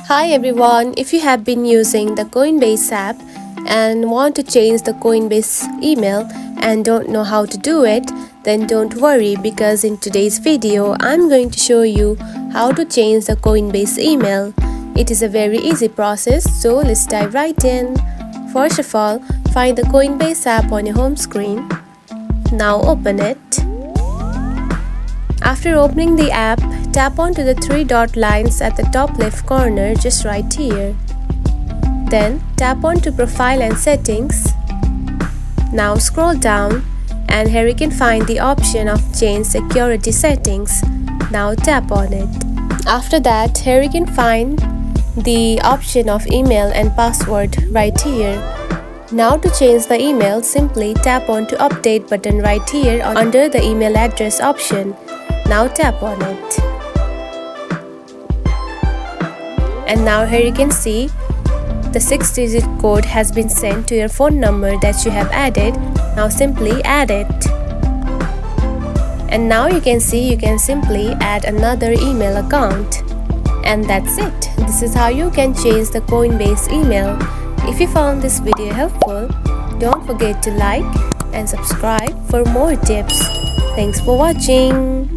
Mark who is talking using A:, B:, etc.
A: Hi everyone, if you have been using the Coinbase app and want to change the Coinbase email and don't know how to do it, then don't worry because in today's video I'm going to show you how to change the Coinbase email. It is a very easy process, so let's dive right in. First of all, find the Coinbase app on your home screen. Now open it. After opening the app, tap onto the three dot lines at the top left corner just right here. Then tap onto Profile and Settings. Now scroll down and here you can find the option of Change Security Settings. Now tap on it. After that, here you can find the option of Email and Password right here. Now to change the email, simply tap onto Update button right here under the email address option. Now tap on it. And now here you can see the 6-digit code has been sent to your phone number that you have added. Now simply add it. And now you can see you can simply add another email account. And that's it. This is how you can change the Coinbase email. If you found this video helpful, don't forget to like and subscribe for more tips. Thanks for watching.